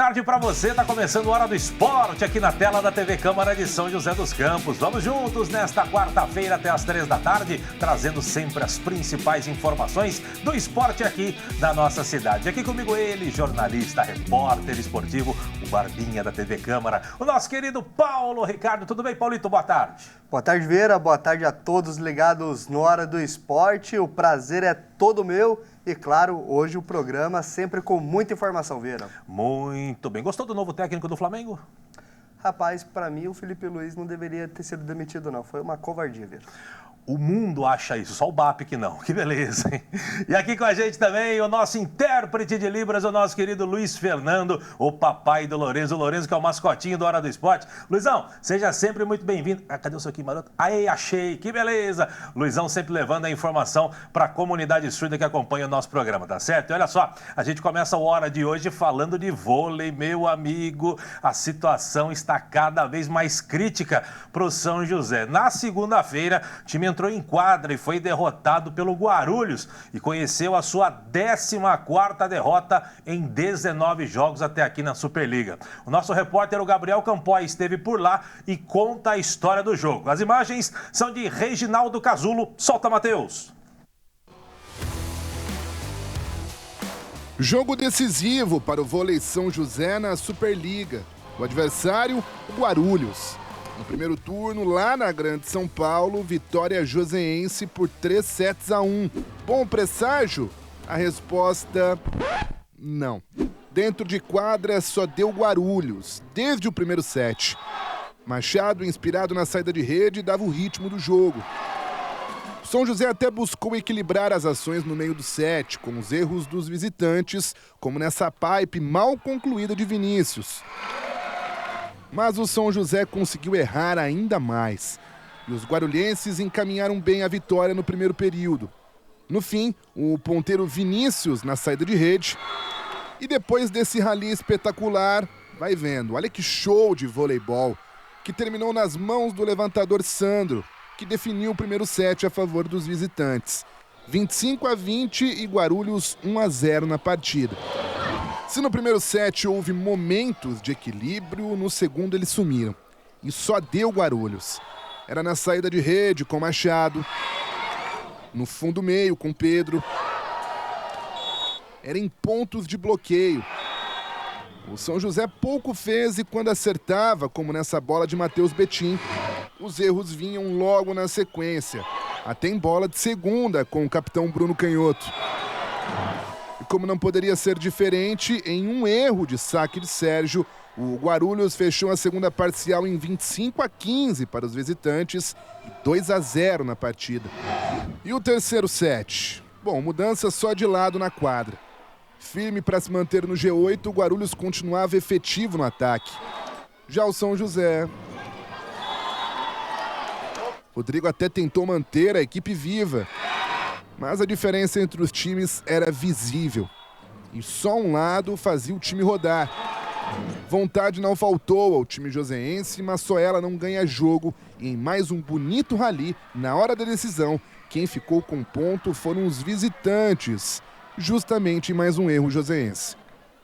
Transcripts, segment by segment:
tarde para você. Tá começando a Hora do Esporte aqui na tela da TV Câmara de São José dos Campos. Vamos juntos nesta quarta-feira até as 3 da tarde, trazendo sempre as principais informações do esporte aqui da nossa cidade. Aqui comigo ele, jornalista, repórter esportivo, o Barbinha da TV Câmara, o nosso querido Paulo Ricardo. Tudo bem, Paulito? Boa tarde. Boa tarde, Vera. Boa tarde a todos ligados no Hora do Esporte. O prazer é todo meu. E claro, hoje o programa sempre com muita informação, Vera. Muito bem. Gostou do novo técnico do Flamengo? Rapaz, para mim o Felipe Luiz não deveria ter sido demitido, não. Foi uma covardia, Vera. O mundo acha isso, só o BAP que não. Que beleza, hein? E aqui com a gente também o nosso intérprete de Libras, o nosso querido Luiz Fernando, o papai do Lourenço. O Lourenço que é o mascotinho do Hora do Esporte. Luizão, seja sempre muito bem-vindo. Ah, cadê o seu aqui, maroto? Aí, achei, que beleza. Luizão sempre levando a informação para a comunidade surda que acompanha o nosso programa, tá certo? E olha só, a gente começa o Hora de hoje falando de vôlei, meu amigo. A situação está cada vez mais crítica para o São José. Na segunda-feira, o time entrou em quadra e foi derrotado pelo Guarulhos e conheceu a sua 14ª derrota em 19 jogos até aqui na Superliga. O nosso repórter, o Gabriel Campoy, esteve por lá e conta a história do jogo. As imagens são de Reginaldo Casulo. Solta, Matheus! Jogo decisivo para o vôlei São José na Superliga. O adversário, o Guarulhos. No primeiro turno, lá na Grande São Paulo, vitória joseense por 3-1. Bom presságio? A resposta, não. Dentro de quadra só deu Guarulhos, desde o primeiro set. Machado, inspirado na saída de rede, dava o ritmo do jogo. São José até buscou equilibrar as ações no meio do set, com os erros dos visitantes, como nessa pipe mal concluída de Vinícius. Mas o São José conseguiu errar ainda mais. E os guarulhenses encaminharam bem a vitória no primeiro período. No fim, o ponteiro Vinícius na saída de rede. E depois desse rally espetacular, vai vendo, olha que show de voleibol, que terminou nas mãos do levantador Sandro, que definiu o primeiro set a favor dos visitantes. 25-20 e Guarulhos 1-0 na partida. Se no primeiro set houve momentos de equilíbrio, no segundo eles sumiram. E só deu Guarulhos. Era na saída de rede com Machado, no fundo meio com Pedro. Era em pontos de bloqueio. O São José pouco fez e quando acertava, como nessa bola de Matheus Betim, os erros vinham logo na sequência. Até em bola de segunda com o capitão Bruno Canhoto. E como não poderia ser diferente, em um erro de saque de Sérgio, o Guarulhos fechou a segunda parcial em 25-15 para os visitantes e 2-0 na partida. E o terceiro set? Bom, mudança só de lado na quadra. Firme para se manter no G8, o Guarulhos continuava efetivo no ataque. Já o São José... Rodrigo até tentou manter a equipe viva, mas a diferença entre os times era visível. E só um lado fazia o time rodar. Vontade não faltou ao time joseense, mas só ela não ganha jogo. E em mais um bonito rally, na hora da decisão, quem ficou com ponto foram os visitantes, justamente em mais um erro joseense.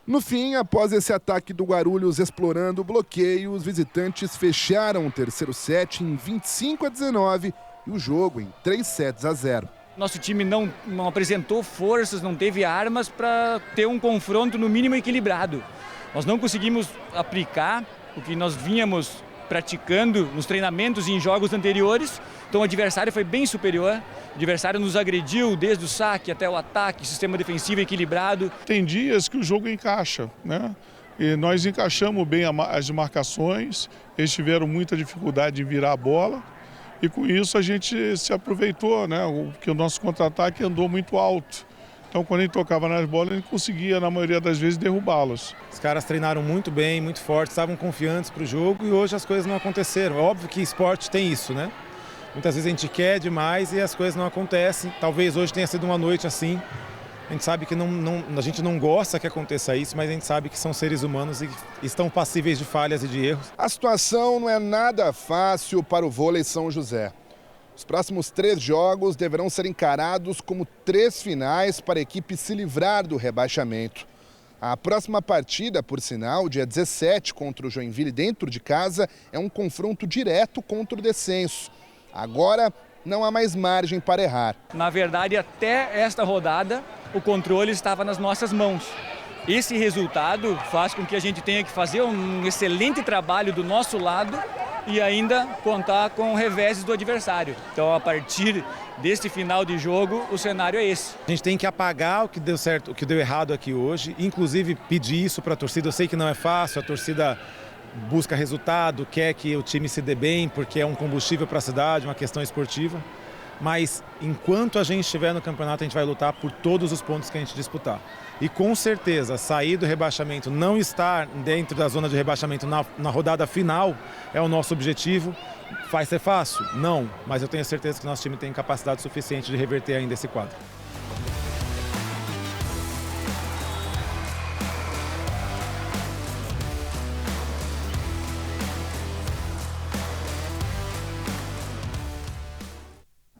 No fim, após esse ataque do Guarulhos explorando o bloqueio, os visitantes fecharam o terceiro set em 25-19 e o jogo em 3-0. Nosso time não apresentou forças, não teve armas para ter um confronto no mínimo equilibrado. Nós não conseguimos aplicar o que nós vínhamos praticando nos treinamentos e em jogos anteriores, então o adversário foi bem superior. O adversário nos agrediu desde o saque até o ataque, sistema defensivo equilibrado. Tem dias que o jogo encaixa, né? E nós encaixamos bem as marcações, eles tiveram muita dificuldade em virar a bola e com isso a gente se aproveitou, né? Porque o nosso contra-ataque andou muito alto. Então quando a gente tocava nas bolas, a gente conseguia, na maioria das vezes, derrubá-los. Os caras treinaram muito bem, muito forte, estavam confiantes para o jogo e hoje as coisas não aconteceram. É óbvio que esporte tem isso, né? Muitas vezes a gente quer demais e as coisas não acontecem. Talvez hoje tenha sido uma noite assim. A gente sabe que a gente não gosta que aconteça isso, mas a gente sabe que são seres humanos e estão passíveis de falhas e de erros. A situação não é nada fácil para o vôlei São José. Os próximos 3 jogos deverão ser encarados como 3 finais para a equipe se livrar do rebaixamento. A próxima partida, por sinal, dia 17, contra o Joinville dentro de casa, é um confronto direto contra o descenso. Agora, não há mais margem para errar. Na verdade, até esta rodada, o controle estava nas nossas mãos. Esse resultado faz com que a gente tenha que fazer um excelente trabalho do nosso lado e ainda contar com reveses do adversário. Então, a partir deste final de jogo, o cenário é esse. A gente tem que apagar o que deu certo, o que deu errado aqui hoje, inclusive pedir isso para a torcida. Eu sei que não é fácil, a torcida busca resultado, quer que o time se dê bem, porque é um combustível para a cidade, uma questão esportiva. Mas enquanto a gente estiver no campeonato, a gente vai lutar por todos os pontos que a gente disputar. E com certeza, sair do rebaixamento, não estar dentro da zona de rebaixamento na rodada final, é o nosso objetivo. Vai ser fácil? Não, mas eu tenho certeza que nosso time tem capacidade suficiente de reverter ainda esse quadro.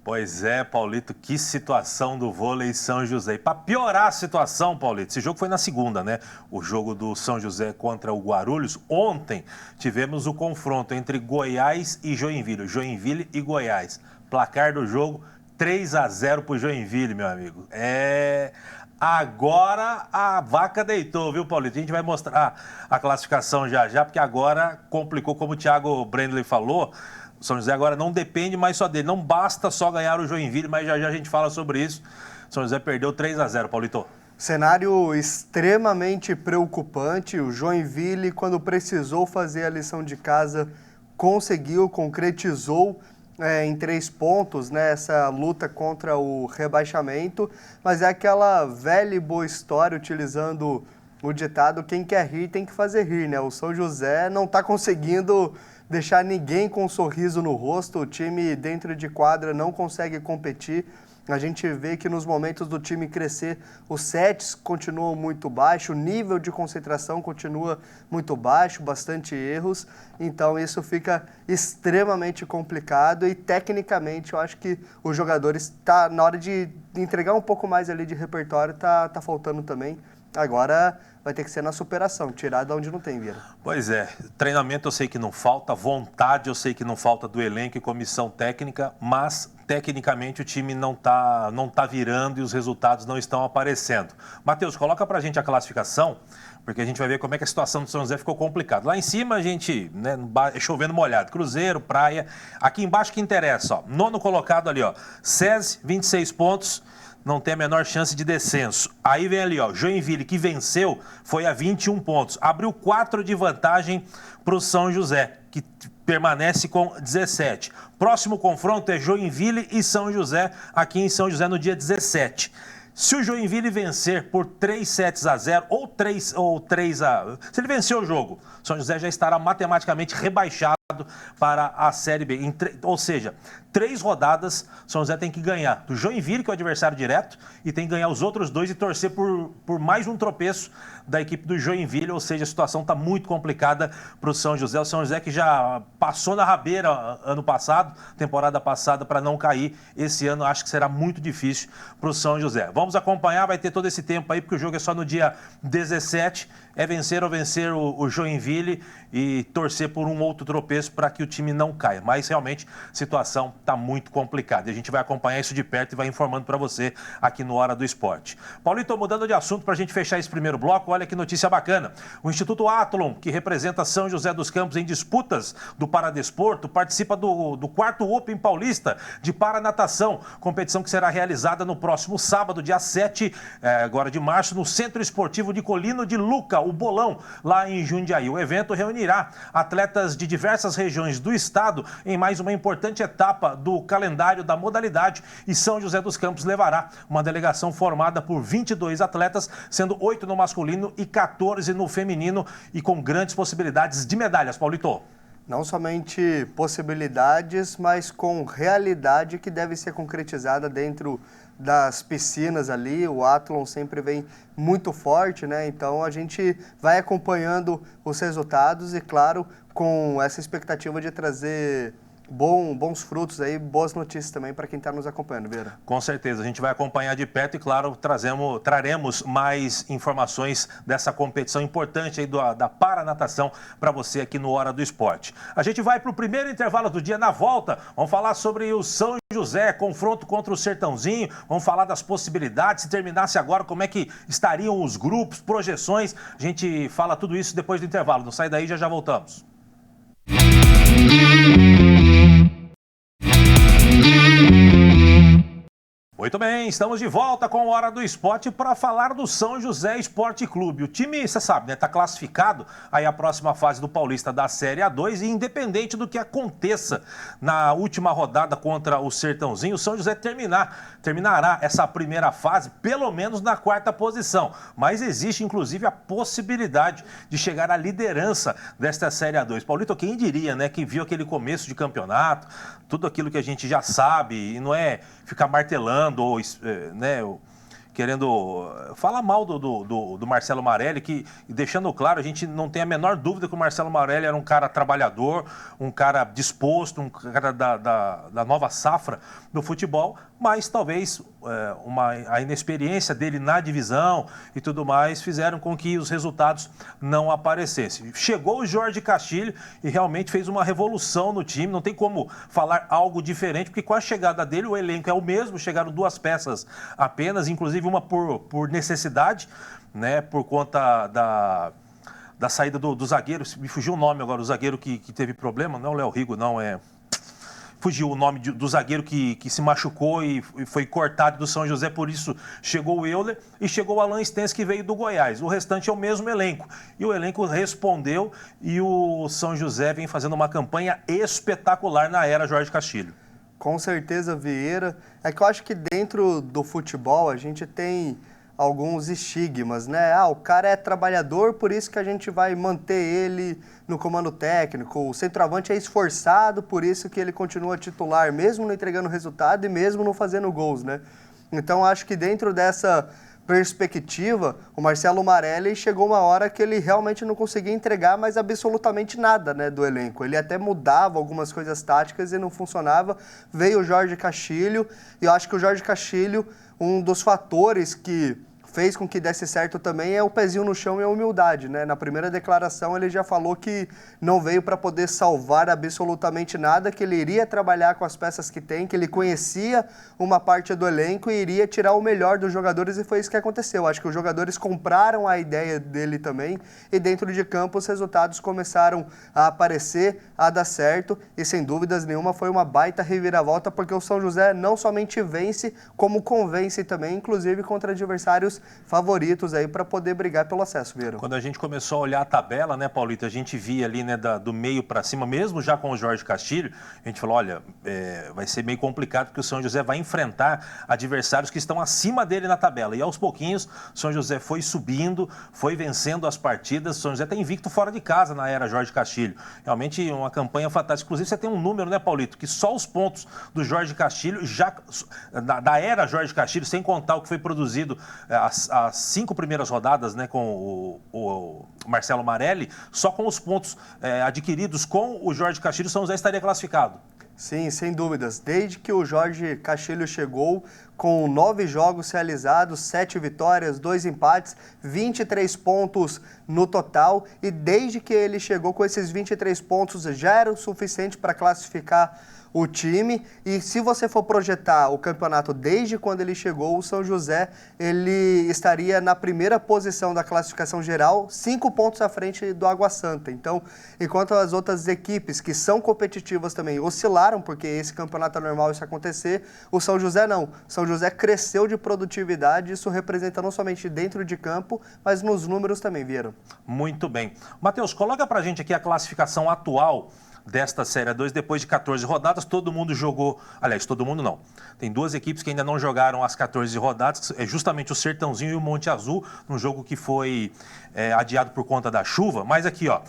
Pois é, Paulito, que situação do vôlei São José. E para piorar a situação, Paulito, esse jogo foi na segunda, né? O jogo do São José contra o Guarulhos. Ontem tivemos o confronto entre Goiás e Joinville. Joinville e Goiás. Placar do jogo, 3-0 para o Joinville, meu amigo. Agora a vaca deitou, viu, Paulito? A gente vai mostrar a classificação já, porque agora complicou, como o Thiago Brendley falou. O São José agora não depende mais só dele. Não basta só ganhar o Joinville, mas já a gente fala sobre isso. O São José perdeu 3-0, Paulito. Cenário extremamente preocupante. O Joinville, quando precisou fazer a lição de casa, conseguiu, concretizou em 3 pontos, né, essa luta contra o rebaixamento. Mas é aquela velha e boa história, utilizando o ditado, quem quer rir tem que fazer rir, né? O São José não está conseguindo deixar ninguém com um sorriso no rosto, o time dentro de quadra não consegue competir. A gente vê que nos momentos do time crescer, os sets continuam muito baixos, o nível de concentração continua muito baixo, bastante erros. Então isso fica extremamente complicado e tecnicamente eu acho que os jogadores, na hora de entregar um pouco mais ali de repertório, tá faltando também. Agora vai ter que ser na superação, tirar de onde não tem, Vieira. Pois é, treinamento eu sei que não falta, vontade eu sei que não falta do elenco e comissão técnica, mas tecnicamente o time não tá virando e os resultados não estão aparecendo. Matheus, coloca pra gente a classificação, porque a gente vai ver como é que a situação do São José ficou complicada. Lá em cima a gente, né, chovendo molhado, Cruzeiro, Praia. Aqui embaixo que interessa, ó, 9º colocado ali, ó, SESI, 26 pontos. Não tem a menor chance de descenso. Aí vem ali, ó, Joinville, que venceu, foi a 21 pontos. Abriu 4 de vantagem para o São José, que permanece com 17. Próximo confronto é Joinville e São José, aqui em São José no dia 17. Se o Joinville vencer por 3-0 ou 3-1, se ele vencer o jogo, São José já estará matematicamente rebaixado para a Série B. Ou seja, 3 rodadas, São José tem que ganhar do Joinville, que é o adversário direto, e tem que ganhar os outros 2 e torcer por mais um tropeço da equipe do Joinville. Ou seja, a situação está muito complicada para o São José. O São José que já passou na rabeira ano passado, temporada passada, para não cair. Esse ano acho que será muito difícil para o São José. Vamos acompanhar, vai ter todo esse tempo aí, porque o jogo é só no dia 17. É vencer ou vencer o Joinville e torcer por um outro tropeço para que o time não caia. Mas realmente a situação está muito complicada. E a gente vai acompanhar isso de perto e vai informando para você aqui no Hora do Esporte. Paulito, mudando de assunto para a gente fechar esse primeiro bloco, olha que notícia bacana. O Instituto Athlon, que representa São José dos Campos em disputas do Paradesporto, participa do 4º Open Paulista de Paranatação, competição que será realizada no próximo sábado, dia 7 agora de março, no Centro Esportivo de Colino de Luca, o Bolão, lá em Jundiaí. O evento reunirá atletas de diversas regiões do estado em mais uma importante etapa do calendário da modalidade, e São José dos Campos levará uma delegação formada por 22 atletas, sendo 8 no masculino e 14 no feminino, e com grandes possibilidades de medalhas, Paulito. Não somente possibilidades, mas com realidade que deve ser concretizada dentro das piscinas ali. O Athlon sempre vem muito forte, né? Então a gente vai acompanhando os resultados e, claro, com essa expectativa de trazer bons frutos aí, boas notícias também para quem está nos acompanhando, Vieira. Com certeza, a gente vai acompanhar de perto e, claro, traremos mais informações dessa competição importante aí da paranatação para você aqui no Hora do Esporte. A gente vai para o primeiro intervalo do dia. Na volta, vamos falar sobre o São José, confronto contra o Sertãozinho, vamos falar das possibilidades, se terminasse agora, como é que estariam os grupos, projeções. A gente fala tudo isso depois do intervalo. Não sai daí, já voltamos. Muito bem, estamos de volta com a Hora do Esporte para falar do São José Esporte Clube. O time, você sabe, né, está classificado aí a próxima fase do Paulista da Série A2 e independente do que aconteça na última rodada contra o Sertãozinho, o São José terminará essa primeira fase pelo menos na 4ª posição. Mas existe inclusive a possibilidade de chegar à liderança desta Série A2. Paulito, quem diria, né, que viu aquele começo de campeonato, tudo aquilo que a gente já sabe e não é ficar martelando ou, né, querendo falar mal do Marcelo Marelli, que, deixando claro, a gente não tem a menor dúvida que o Marcelo Marelli era um cara trabalhador, um cara disposto, um cara da nova safra do futebol, mas talvez a inexperiência dele na divisão e tudo mais fizeram com que os resultados não aparecessem. Chegou o Jorge Castilho e realmente fez uma revolução no time, não tem como falar algo diferente, porque com a chegada dele o elenco é o mesmo, chegaram 2 peças apenas, inclusive uma por necessidade, né, por conta da saída do zagueiro, me fugiu o nome agora, o zagueiro que teve problema, não é o Léo Rigo, não, fugiu o nome do zagueiro que se machucou e foi cortado do São José, por isso chegou o Euler e chegou o Alan Stens, que veio do Goiás. O restante é o mesmo elenco. E o elenco respondeu e o São José vem fazendo uma campanha espetacular na era Jorge Castilho. Com certeza, Vieira. É que eu acho que dentro do futebol a gente tem alguns estigmas, né? O cara é trabalhador, por isso que a gente vai manter ele no comando técnico. O centroavante é esforçado, por isso que ele continua titular, mesmo não entregando resultado e mesmo não fazendo gols, né? Então, acho que dentro dessa perspectiva, o Marcelo Marelli chegou uma hora que ele realmente não conseguia entregar mais absolutamente nada, né, do elenco. Ele até mudava algumas coisas táticas e não funcionava. Veio o Jorge Castilho e eu acho que o Jorge Castilho, um dos fatores que fez com que desse certo também é o pezinho no chão e a humildade, né? Na primeira declaração ele já falou que não veio para poder salvar absolutamente nada, que ele iria trabalhar com as peças que tem, que ele conhecia uma parte do elenco e iria tirar o melhor dos jogadores e foi isso que aconteceu. Acho que os jogadores compraram a ideia dele também e dentro de campo os resultados começaram a aparecer, a dar certo e sem dúvidas nenhuma foi uma baita reviravolta porque o São José não somente vence, como convence também, inclusive contra adversários favoritos aí para poder brigar pelo acesso, Vieira. Quando a gente começou a olhar a tabela, né, Paulito, a gente via ali, né, do meio para cima, mesmo já com o Jorge Castilho, a gente falou, olha, vai ser meio complicado porque o São José vai enfrentar adversários que estão acima dele na tabela. E aos pouquinhos, o São José foi subindo, foi vencendo as partidas. O São José está invicto fora de casa na era Jorge Castilho. Realmente uma campanha fantástica. Inclusive, você tem um número, né, Paulito, que só os pontos do Jorge Castilho, já da era Jorge Castilho, sem contar o que foi produzido as 5 primeiras rodadas, né, com o Marcelo Marelli, só com os pontos adquiridos com o Jorge Castilho, o São José estaria classificado. Sim, sem dúvidas. Desde que o Jorge Castilho chegou, com 9 jogos realizados, 7 vitórias, 2 empates, 23 pontos no total. E desde que ele chegou com esses 23 pontos, já era o suficiente para classificar o time. E se você for projetar o campeonato desde quando ele chegou, o São José ele estaria na primeira posição da classificação geral, 5 pontos à frente do Água Santa. Então, enquanto as outras equipes que são competitivas também oscilaram, porque esse campeonato é normal isso acontecer, o São José não. São José cresceu de produtividade, isso representa não somente dentro de campo, mas nos números também, Vieira. Muito bem. Matheus, coloca pra gente aqui a classificação atual desta Série A2, depois de 14 rodadas, todo mundo jogou, aliás, todo mundo não, tem 2 equipes que ainda não jogaram as 14 rodadas, é justamente o Sertãozinho e o Monte Azul, num jogo que foi adiado por conta da chuva, mas aqui, ó,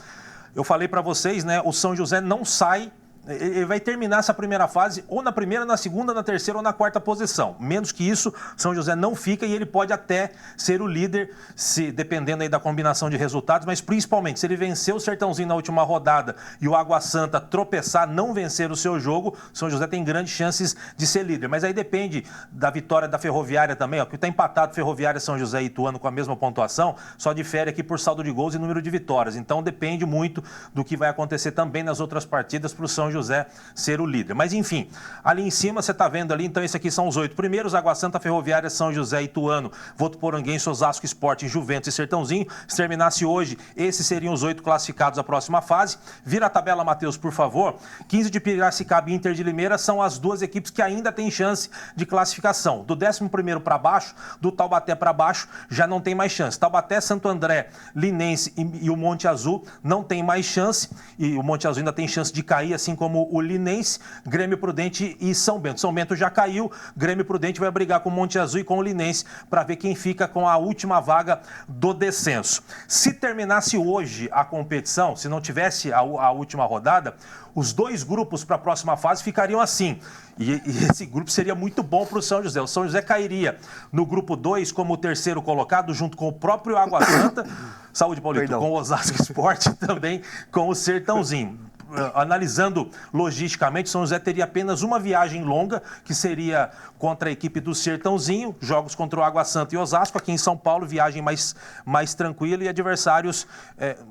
eu falei para vocês, né, o São José não sai ele vai terminar essa primeira fase ou na primeira, na segunda, na terceira ou na quarta posição. Menos que isso, São José não fica e ele pode até ser o líder, se dependendo aí da combinação de resultados, mas principalmente se ele vencer o Sertãozinho na última rodada e o Água Santa tropeçar, não vencer o seu jogo, São José tem grandes chances de ser líder. Mas aí depende da vitória da Ferroviária também, ó, porque está empatado Ferroviária, São José e Ituano com a mesma pontuação, só difere aqui por saldo de gols e número de vitórias. Então depende muito do que vai acontecer também nas outras partidas para o São José ser o líder. Mas enfim, ali em cima você está vendo ali, então esses aqui são os 8 primeiros, Água Santa, Ferroviária, São José, Ituano, Votuporanguense, Osasco, Sport, Juventus e Sertãozinho. Se terminasse hoje, esses seriam os 8 classificados à próxima fase. Vira a tabela, Matheus, por favor. 15 de Piracicaba e Inter de Limeira são as duas equipes que ainda têm chance de classificação. Do 11º para baixo, do Taubaté para baixo, já não tem mais chance. Taubaté, Santo André, Linense e o Monte Azul não tem mais chance. E o Monte Azul ainda tem chance de cair, assim como o Linense, Grêmio Prudente e São Bento. São Bento já caiu, Grêmio Prudente vai brigar com o Monte Azul e com o Linense para ver quem fica com a última vaga do descenso. Se terminasse hoje a competição, se não tivesse a última rodada, os 2 grupos para a próxima fase ficariam assim. E esse grupo seria muito bom para o São José. O São José cairia no grupo 2 como o terceiro colocado, junto com o próprio Água Santa, saúde, Paulito, com o Osasco Sport e também com o Sertãozinho. Analisando logisticamente, São José teria apenas uma viagem longa, que seria contra a equipe do Sertãozinho, jogos contra o Água Santa e Osasco, aqui em São Paulo, viagem mais tranquila e adversários,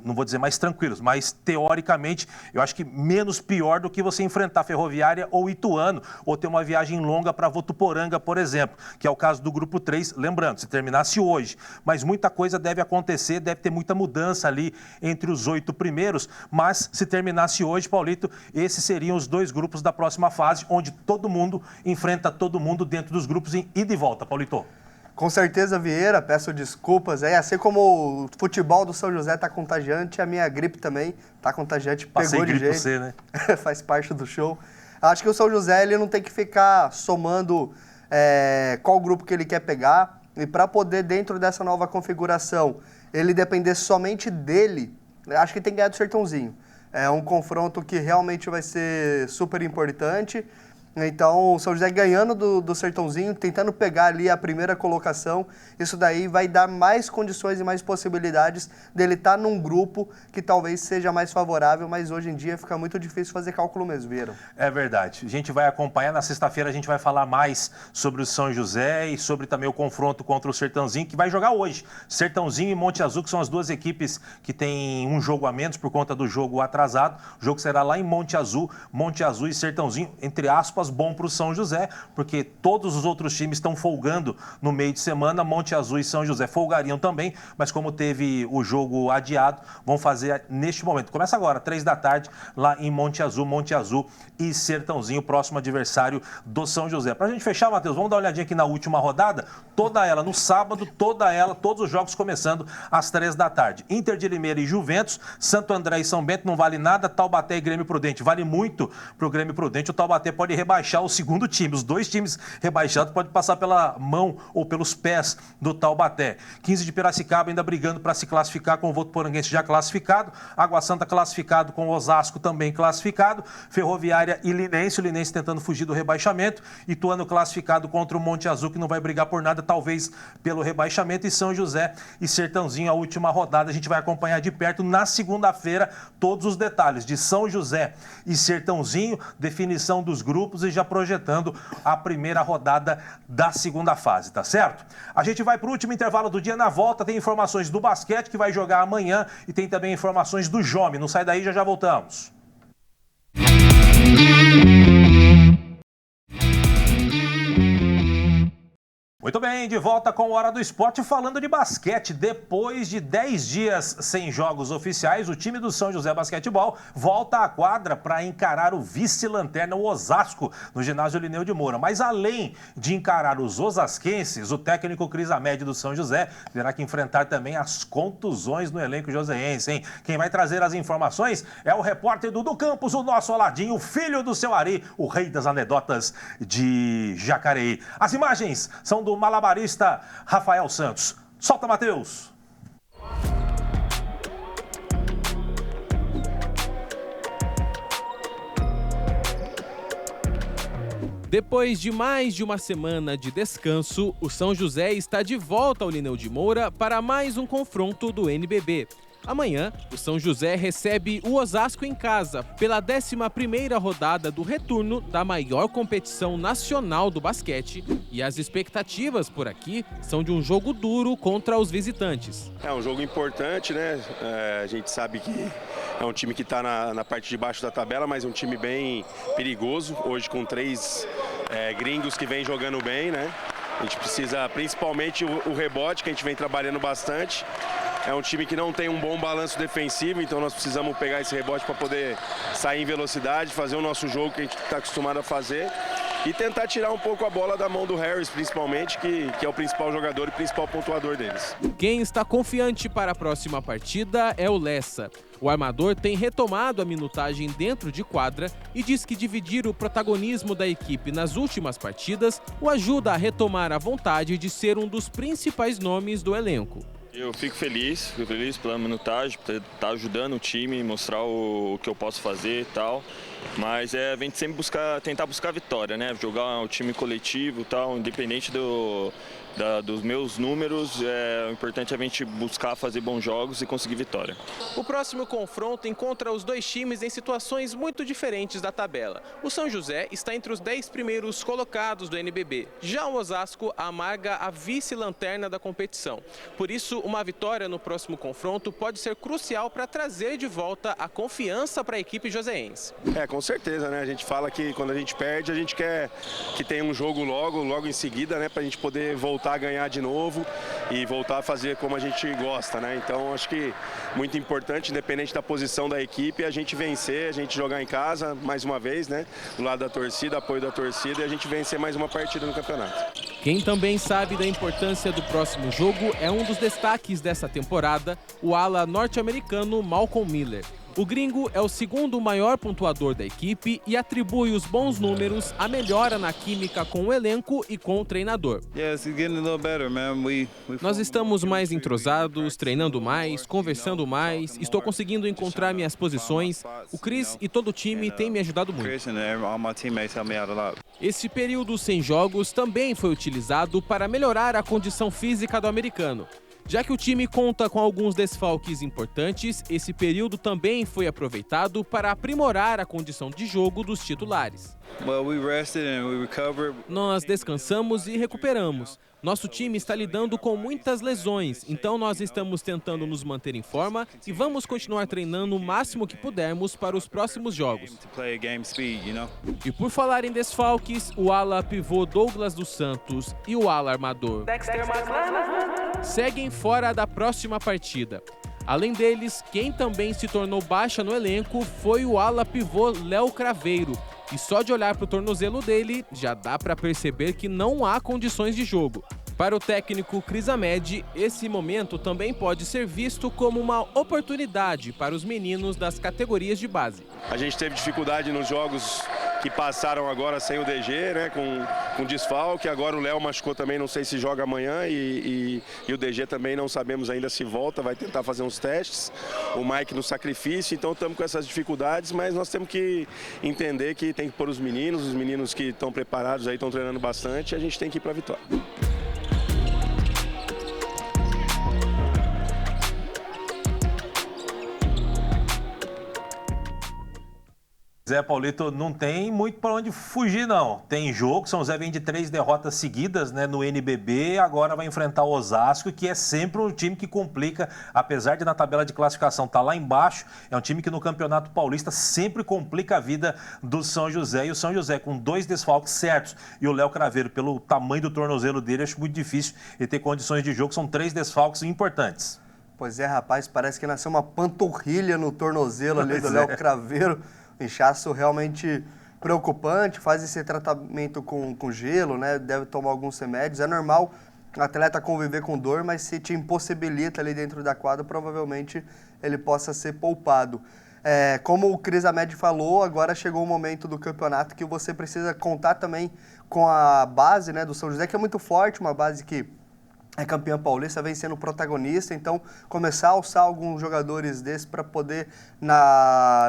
não vou dizer mais tranquilos, mas teoricamente, eu acho que menos pior do que você enfrentar Ferroviária ou Ituano, ou ter uma viagem longa para Votuporanga, por exemplo, que é o caso do grupo 3, lembrando, se terminasse hoje, mas muita coisa deve acontecer, deve ter muita mudança ali entre os 8 primeiros, mas se terminasse hoje, Paulito, esses seriam os 2 grupos da próxima fase, onde todo mundo enfrenta todo mundo dentro dos grupos em ida e volta, Paulito. Com certeza, Vieira, peço desculpas. Assim como o futebol do São José está contagiante, a minha gripe também está contagiante, pegou de jeito. Você, né? Faz parte do show. Acho que o São José ele não tem que ficar somando qual grupo que ele quer pegar, e para poder, dentro dessa nova configuração, ele depender somente dele, acho que tem que ganhar do Sertãozinho. É um confronto que realmente vai ser super importante. Então, o São José ganhando do Sertãozinho, tentando pegar ali a primeira colocação, isso daí vai dar mais condições e mais possibilidades dele estar num grupo que talvez seja mais favorável, mas hoje em dia fica muito difícil fazer cálculo mesmo, viram? É verdade. A gente vai acompanhar, na sexta-feira a gente vai falar mais sobre o São José e sobre também o confronto contra o Sertãozinho, que vai jogar hoje. Sertãozinho e Monte Azul, que são as duas equipes que têm um jogo a menos por conta do jogo atrasado. O jogo será lá em Monte Azul e Sertãozinho, entre aspas, bom para o São José, porque todos os outros times estão folgando no meio de semana. Monte Azul e São José folgariam também, mas como teve o jogo adiado, vão fazer neste momento. Começa agora, 3 da tarde, lá em Monte Azul e Sertãozinho, próximo adversário do São José. Para a gente fechar, Matheus, vamos dar uma olhadinha aqui na última rodada, toda ela no sábado, todos os jogos começando às 3 da tarde. Inter de Limeira e Juventus, Santo André e São Bento não vale nada, Taubaté e Grêmio Prudente vale muito para o Grêmio Prudente. O Taubaté pode rebaixar o segundo time. Os 2 times rebaixados podem passar pela mão ou pelos pés do Taubaté. 15 de Piracicaba ainda brigando para se classificar, com o Votuporanguense já classificado. Água Santa classificado, com o Osasco também classificado. Ferroviária e Linense. O Linense tentando fugir do rebaixamento. Ituano classificado contra o Monte Azul, que não vai brigar por nada, talvez pelo rebaixamento. E São José e Sertãozinho, a última rodada. A gente vai acompanhar de perto na segunda-feira todos os detalhes de São José e Sertãozinho, definição dos grupos e já projetando a primeira rodada da segunda fase, tá certo? A gente vai para o último intervalo do dia. Na volta tem informações do basquete, que vai jogar amanhã, e tem também informações do Jome. Não sai daí, já voltamos. Muito bem, de volta com Hora do Esporte, falando de basquete. Depois de 10 dias sem jogos oficiais, o time do São José Basquetebol volta à quadra para encarar o vice-lanterna, o Osasco, no ginásio Lineu de Moura. Mas além de encarar os osasquenses, o técnico Cris Amédio do São José terá que enfrentar também as contusões no elenco joseense, hein? Quem vai trazer as informações é o repórter Dudu Campos, o nosso Aladinho, o filho do seu Ari, o rei das anedotas de Jacareí. As imagens são do malabarista Rafael Santos. Solta, Matheus! Depois de mais de uma semana de descanso, o São José está de volta ao Lineu de Moura para mais um confronto do NBB. Amanhã, o São José recebe o Osasco em casa pela 11ª rodada do retorno da maior competição nacional do basquete. E as expectativas por aqui são de um jogo duro contra os visitantes. É um jogo importante, né? A gente sabe que é um time que está na parte de baixo da tabela, mas um time bem perigoso. Hoje com 3 gringos que vêm jogando bem, né? A gente precisa principalmente o rebote, que a gente vem trabalhando bastante. É um time que não tem um bom balanço defensivo, então nós precisamos pegar esse rebote para poder sair em velocidade, fazer o nosso jogo que a gente está acostumado a fazer e tentar tirar um pouco a bola da mão do Harris, principalmente, que é o principal jogador e principal pontuador deles. Quem está confiante para a próxima partida é o Lessa. O armador tem retomado a minutagem dentro de quadra e diz que dividir o protagonismo da equipe nas últimas partidas o ajuda a retomar a vontade de ser um dos principais nomes do elenco. Eu fico feliz pela minutagem, por estar ajudando o time, mostrar o que eu posso fazer e tal. Mas a gente sempre tentar buscar a vitória, né? Jogar o time coletivo e tal, independente dos meus números, o importante é a gente buscar fazer bons jogos e conseguir vitória. O próximo confronto encontra os dois times em situações muito diferentes da tabela. O São José está entre os 10 primeiros colocados do NBB. Já o Osasco amarga a vice-lanterna da competição. Por isso, uma vitória no próximo confronto pode ser crucial para trazer de volta a confiança para a equipe joseense. Com certeza, né? A gente fala que quando a gente perde, a gente quer que tenha um jogo logo em seguida, né? Para a gente poder voltar a ganhar de novo e voltar a fazer como a gente gosta, né? Então acho que muito importante, independente da posição da equipe, a gente vencer, a gente jogar em casa mais uma vez, né? Do lado da torcida, apoio da torcida, e a gente vencer mais uma partida no campeonato. Quem também sabe da importância do próximo jogo é um dos destaques dessa temporada, o ala norte-americano Malcolm Miller. O gringo é o segundo maior pontuador da equipe e atribui os bons números à melhora na química com o elenco e com o treinador. Nós estamos mais entrosados, treinando mais, conversando mais, estou conseguindo encontrar minhas posições. O Chris e todo o time têm me ajudado muito. Esse período sem jogos também foi utilizado para melhorar a condição física do americano. Já que o time conta com alguns desfalques importantes, esse período também foi aproveitado para aprimorar a condição de jogo dos titulares. Nós descansamos e recuperamos. Nosso time está lidando com muitas lesões, então nós estamos tentando nos manter em forma e vamos continuar treinando o máximo que pudermos para os próximos jogos. E por falar em desfalques, o ala pivô Douglas dos Santos e o ala armador Dexter seguem fora da próxima partida. Além deles, quem também se tornou baixa no elenco foi o ala pivô Léo Craveiro. E só de olhar para o tornozelo dele, já dá para perceber que não há condições de jogo. Para o técnico Chris Ahmed, esse momento também pode ser visto como uma oportunidade para os meninos das categorias de base. A gente teve dificuldade nos jogos que passaram agora sem o DG, né, com desfalque. Agora o Léo machucou também, não sei se joga amanhã, e o DG também não sabemos ainda se volta, vai tentar fazer uns testes. O Mike no sacrifício, então estamos com essas dificuldades, mas nós temos que entender que tem que pôr os meninos que estão preparados aí, estão treinando bastante, e a gente tem que ir para a vitória. Zé Paulito, não tem muito para onde fugir, não. Tem jogo, São José vem de 3 derrotas seguidas, né, no NBB, agora vai enfrentar o Osasco, que é sempre um time que complica, apesar de na tabela de classificação estar lá embaixo, é um time que no Campeonato Paulista sempre complica a vida do São José. E o São José, com 2 desfalques certos, e o Léo Craveiro, pelo tamanho do tornozelo dele, acho muito difícil ele ter condições de jogo. São 3 desfalques importantes. Pois é, rapaz, parece que nasceu uma panturrilha no tornozelo ali do Léo Craveiro. Inchaço realmente preocupante, faz esse tratamento com gelo, né? Deve tomar alguns remédios. É normal o atleta conviver com dor, mas se te impossibilita ali dentro da quadra, provavelmente ele possa ser poupado. Como o Chris Ahmed falou, agora chegou o momento do campeonato que você precisa contar também com a base, né, do São José, que é muito forte, uma base que é campeã paulista, vem sendo protagonista, então começar a alçar alguns jogadores desses para poder,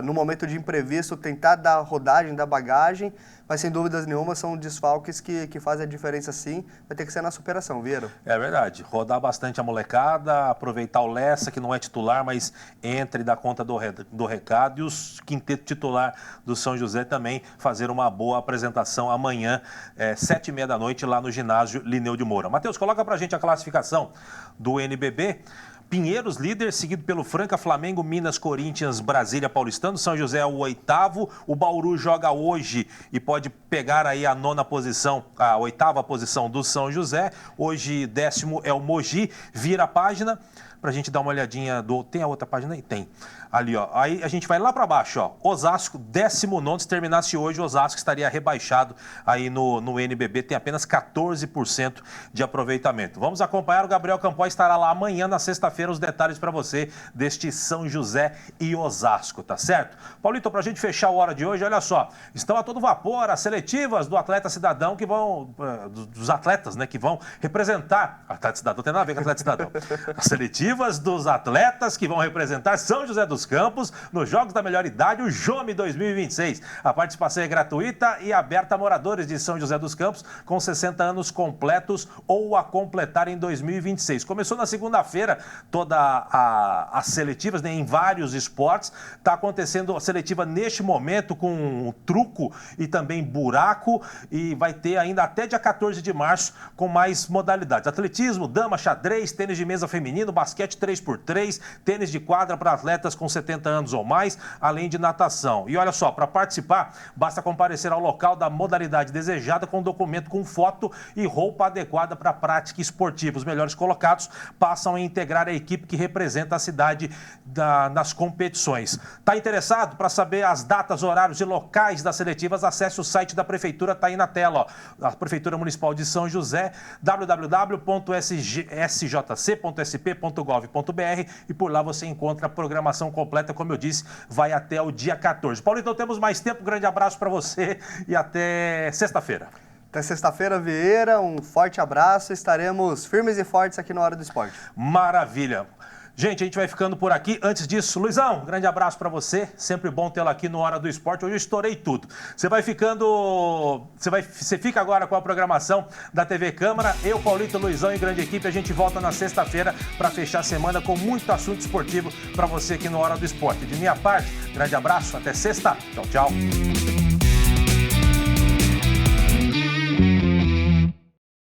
no momento de imprevisto, tentar dar rodagem, dar bagagem, mas sem dúvidas nenhuma são desfalques que fazem a diferença sim. Vai ter que ser na superação, Vieira. É verdade, rodar bastante a molecada, aproveitar o Lessa, que não é titular, mas entra e dá conta do recado, e os quinteto titular do São José também fazer uma boa apresentação amanhã, 7h30 da noite, lá no ginásio Lineu de Moura. Matheus, coloca pra gente a classificação do NBB. Pinheiros, líder, seguido pelo Franca, Flamengo, Minas, Corinthians, Brasília, Paulistano. São José é o 8º. O Bauru joga hoje e pode pegar aí a 9ª posição, a 8ª posição do São José. Hoje, 10º é o Mogi. Vira a página pra gente dar uma olhadinha do... Tem a outra página aí? Tem. Ali, ó. Aí a gente vai lá para baixo, ó. Osasco, 19º. Se terminasse hoje, Osasco estaria rebaixado aí no NBB. Tem apenas 14% de aproveitamento. Vamos acompanhar. O Gabriel Campos estará lá amanhã, na sexta-feira, os detalhes para você deste São José e Osasco, tá certo? Paulito, pra gente fechar a hora de hoje, olha só. Estão a todo vapor as seletivas do Atleta Cidadão que vão... dos atletas, né? Que vão representar... Atleta Cidadão tem nada a ver com Atleta Cidadão. As seletivas dos atletas que vão representar São José dos Campos nos Jogos da Melhor Idade, o JOME 2026. A participação é gratuita e aberta a moradores de São José dos Campos com 60 anos completos ou a completar em 2026. Começou na segunda-feira todas as seletivas, né, em vários esportes. Está acontecendo a seletiva neste momento com truco e também buraco, e vai ter ainda até dia 14 de março com mais modalidades. Atletismo, dama, xadrez, tênis de mesa feminino, basquete 3x3, tênis de quadra para atletas com 70 anos ou mais, além de natação. E olha só, para participar, basta comparecer ao local da modalidade desejada com documento com foto e roupa adequada para a prática esportiva. Os melhores colocados passam a integrar a equipe que representa a cidade nas competições. Está interessado para saber as datas, horários e locais das seletivas? Acesse o site da Prefeitura, está aí na tela, ó. A Prefeitura Municipal de São José, www.sjc.sp.gov.br, e por lá você encontra a programação completa, como eu disse, vai até o dia 14. Paulo, então temos mais tempo, grande abraço para você e até sexta-feira. Até sexta-feira, Vieira, um forte abraço, estaremos firmes e fortes aqui na Hora do Esporte. Maravilha. Gente, a gente vai ficando por aqui. Antes disso, Luizão, grande abraço para você. Sempre bom tê-lo aqui no Hora do Esporte. Hoje eu estourei tudo. Você fica agora com a programação da TV Câmara. Eu, Paulito, Luizão e grande equipe, a gente volta na sexta-feira para fechar a semana com muito assunto esportivo para você aqui no Hora do Esporte. De minha parte, grande abraço. Até sexta. Tchau, tchau.